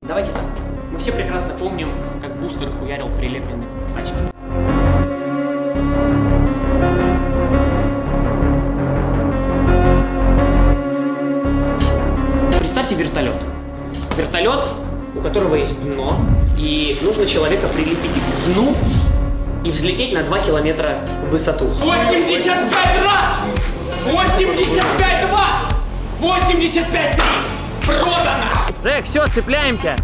Давайте так. Мы все прекрасно помним, как бустер хуярил прилепленный к тачке. Представьте вертолет. Вертолет, у которого есть дно, и нужно человека прилепить к дну и взлететь на 2 километра в высоту. 85 раз! 85-2! 85-3! Продано! Эх, все, цепляемся.